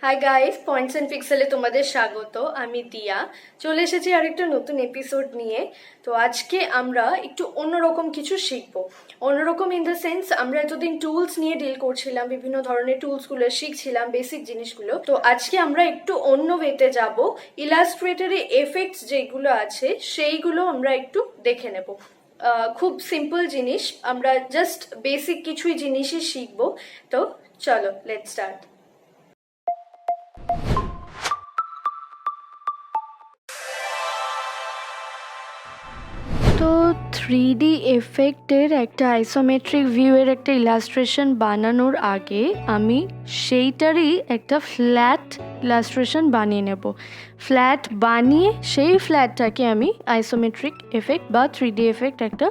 Hi guys, points and পিক্সেলে তোমাদের স্বাগত। আমি দিয়া চলে এসেছি আরেকটা নতুন এপিসোড নিয়ে। তো আজকে আমরা একটু অন্যরকম কিছু শিখবো। অন্যরকম ইন দ্য সেন্স, আমরা এতদিন টুলস নিয়ে ডিল করছিলাম, বিভিন্ন ধরনের টুলসগুলো শিখছিলাম, বেসিক জিনিসগুলো। তো আজকে আমরা একটু অন্য ওয়েতে যাব। ইলাস্ট্রেটরে এফেক্টস যেগুলো আছে সেইগুলো আমরা একটু দেখে নেব। খুব সিম্পল জিনিস, আমরা জাস্ট বেসিক কিছুই জিনিসই শিখবো। তো চলো, লেটস স্টার্ট। তো 3D এফেক্টের একটা আইসোমেট্রিক ভিউয়ের একটা ইলাস্ট্রেশন বানানোর আগে আমি সেইটারই একটা ফ্ল্যাট ইলাস্ট্রেশন বানিয়ে নেব। ফ্ল্যাট বানিয়ে সেই ফ্ল্যাটটাকে আমি আইসোমেট্রিক এফেক্ট বা 3D এফেক্ট একটা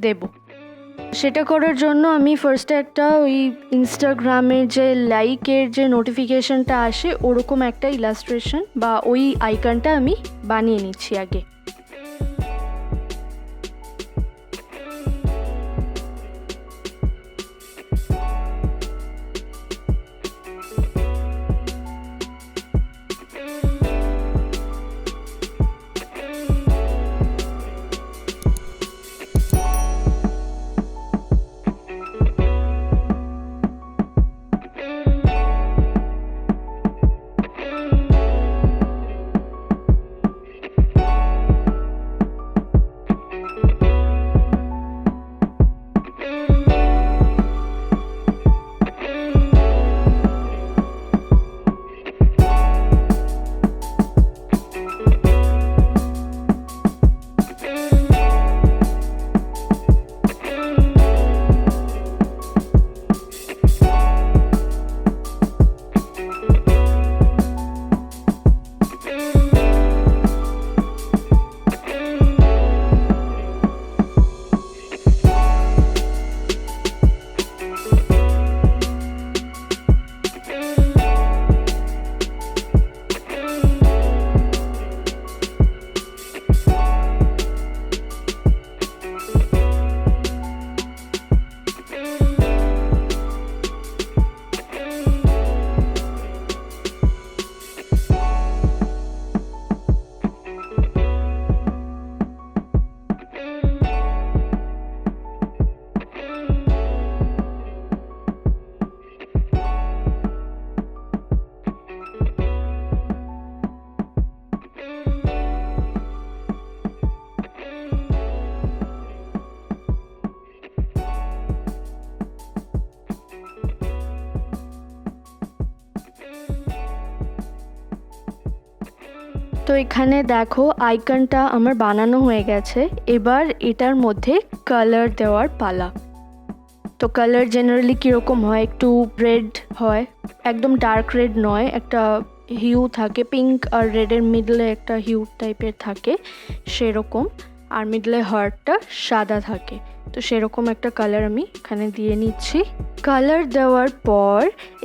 দেব। সেটা করার জন্য আমি ফার্স্টে একটা ওই ইনস্টাগ্রামের যে লাইকের যে নোটিফিকেশনটা আসে ওরকম একটা ইলাস্ট্রেশন বা ওই আইকনটা আমি বানিয়ে নিচ্ছি আগে। তো এখানে দেখো আইকনটা আমার বানানো হয়ে গেছে। এবার এটার মধ্যে কালার দেওয়ার পালা। তো কালার জেনারেলি কীরকম হয়, একটু রেড হয়, একদম ডার্ক রেড নয়, একটা হিউ থাকে, পিঙ্ক আর রেডের মিডলে একটা হিউ টাইপের থাকে সেরকম, আর মিডলে হার্টটা সাদা থাকে। তো সেরকম একটা কালার আমি এখানে দিয়ে নিচ্ছি। কালার দেওয়ার পর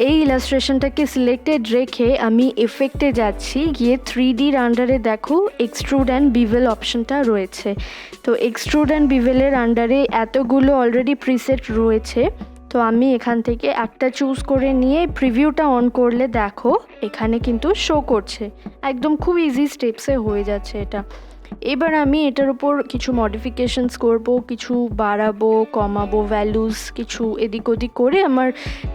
এই ইলাস্ট্রেশনটাকে সিলেক্টেড রেখে আমি এফেক্টে যাচ্ছি, গিয়ে 3Dর আন্ডারে দেখো এক্সট্রুড অ্যান্ড বিভেল অপশনটা রয়েছে। তো এক্সট্রুড অ্যান্ড বিভেলের আন্ডারে এতগুলো অলরেডি প্রিসেট রয়েছে। তো আমি এখান থেকে একটা চুজ করে নিয়ে প্রিভিউটা অন করলে দেখো এখানে কিন্তু শো করছে। একদম খুব ইজি স্টেপসে হয়ে যাচ্ছে এটা। এবার আমি এটার উপর কিছু মডিফিকেশনস করব, কিছু বাড়াবো কমাবো, ভ্যালুজ কিছু এদিক ওদিক করে আমার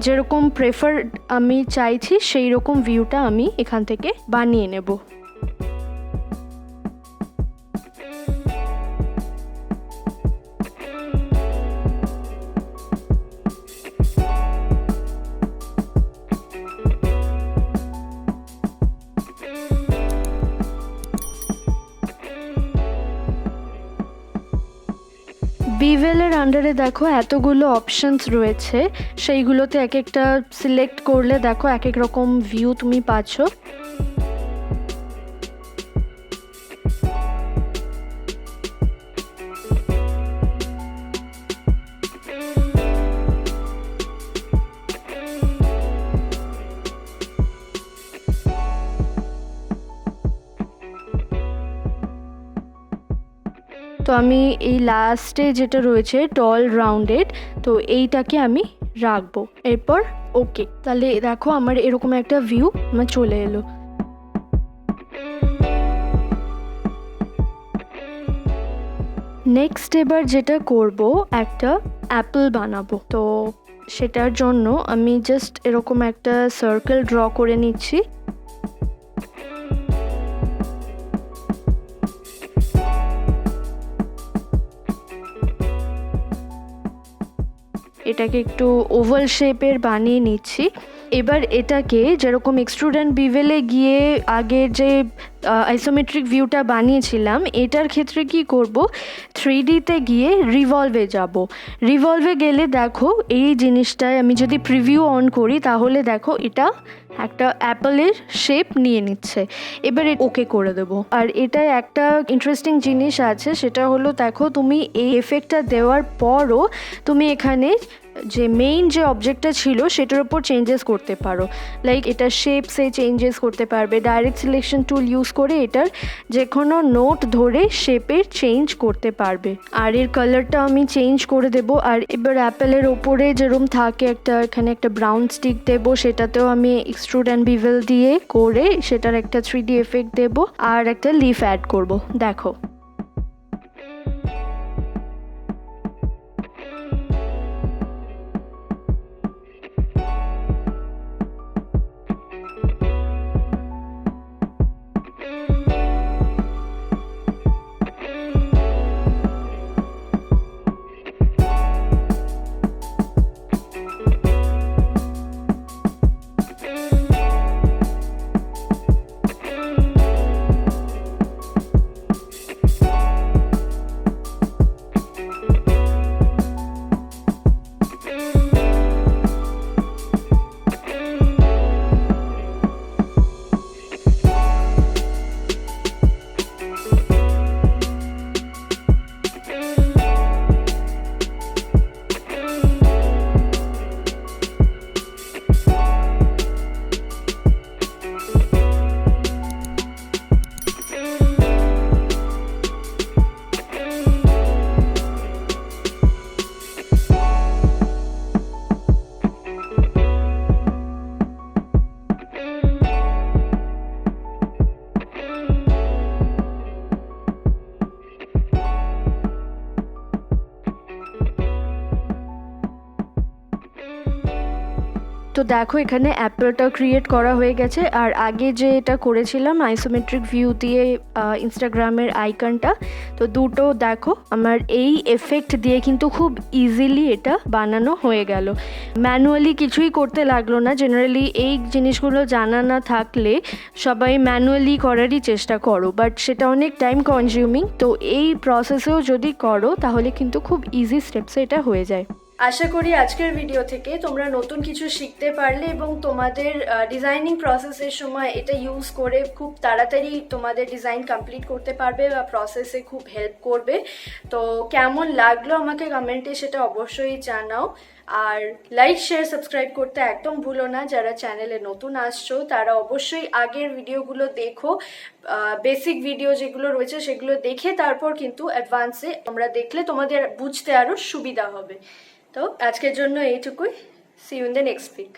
যেরকম প্রেফার আমি চাইছি সেই রকম ভিউটা আমি এখান থেকে বানিয়ে নেব। বিভেলের আন্ডারে দেখো এতগুলো অপশনস রয়েছে, সেইগুলোতে এক একটা সিলেক্ট করলে দেখো এক এক রকম ভিউ তুমি পাচ্ছ। তো আমি এই লাস্টে যেটা রয়েছে টল রাউন্ডেড, তো এইটাকে আমি রাখবো। এরপর ওকে, তাহলে দেখো আমার এরকম একটা ভিউ আমার চলে এলো। নেক্সট এবার যেটা করব, একটা অ্যাপেল বানাবো। তো সেটার জন্য আমি জাস্ট এরকম একটা সার্কেল ড্র করে নিচ্ছি। এটাকে একটু ওভাল শেপের বানিয়ে নিচ্ছি। এবার এটাকে যেরকম এক্সট্রুডেন্ট বিভেলে গিয়ে আগের যে আইসোমেট্রিক ভিউটা বানিয়েছিলাম, এটার ক্ষেত্রে কি করব, 3Dতে গিয়ে রিভলভে যাব। রিভলভে গেলে দেখো এই জিনিসটায় আমি যদি প্রিভিউ অন করি তাহলে দেখো এটা একটা অ্যাপেলের শেপ নিয়ে নিচ্ছে। এবার ওকে করে দেবো। আর এটা একটা ইন্টারেস্টিং জিনিস আছে, সেটা হলো দেখো তুমি এই এফেক্টটা দেওয়ার পরও তুমি এখানে যে মেইন যে অবজেক্টটা ছিল সেটার উপর চেঞ্জেস করতে পারো। লাইক এটা শেপসে চেঞ্জেস করতে পারবে, ডাইরেক্ট সিলেকশন টুল ইউজ করে এটার যে কোনো নোট ধরে শেপের চেঞ্জ করতে পারবে। আর এর কালারটা আমি চেঞ্জ করে দেব। আর এবার অ্যাপেলের ওপরে যেরকম থাকে একটা, এখানে একটা ব্রাউন স্টিক দেবো, সেটাতেও আমি এক্সট্রুড অ্যান্ড বিভেল দিয়ে করে সেটার একটা 3D এফেক্ট দেবো আর একটা লিফ অ্যাড করব। দেখো তো দেখো এখানে অ্যাপেলটা ক্রিয়েট করা হয়ে গেছে। আর আগে যে এটা করেছিলাম আইসোমেট্রিক ভিউ দিয়ে ইনস্টাগ্রামের আইকনটা, তো দুটো দেখো আমার এই এফেক্ট দিয়ে কিন্তু খুব ইজিলি এটা বানানো হয়ে গেল। ম্যানুয়ালি কিছুই করতে লাগলো না। জেনারেলি এই জিনিসগুলো জানা না থাকলে সবাই ম্যানুয়ালি করারই চেষ্টা করো, বাট সেটা অনেক টাইম কনজিউমিং। তো এই প্রসেসেও যদি করো তাহলে কিন্তু খুব ইজি স্টেপসে এটা হয়ে যায়। আশা করি আজকের ভিডিও থেকে তোমরা নতুন কিছু শিখতে পারলে এবং তোমাদের ডিজাইনিং প্রসেসের সময় এটা ইউজ করে খুব তাড়াতাড়ি তোমাদের ডিজাইন কমপ্লিট করতে পারবে বা প্রসেসে খুব হেল্প করবে। তো কেমন লাগলো আমাকে কমেন্টে সেটা অবশ্যই জানাও। আর লাইক শেয়ার সাবস্ক্রাইব করতে একদম ভুলো না। যারা চ্যানেলে নতুন আসছো তারা অবশ্যই আগের ভিডিওগুলো দেখো, বেসিক ভিডিও যেগুলো রয়েছে সেগুলো দেখে তারপর কিন্তু অ্যাডভান্সে তোমরা দেখলে তোমাদের বুঝতে আরও সুবিধা হবে। তো আজকের জন্য এইটুকুই। See you in the next week.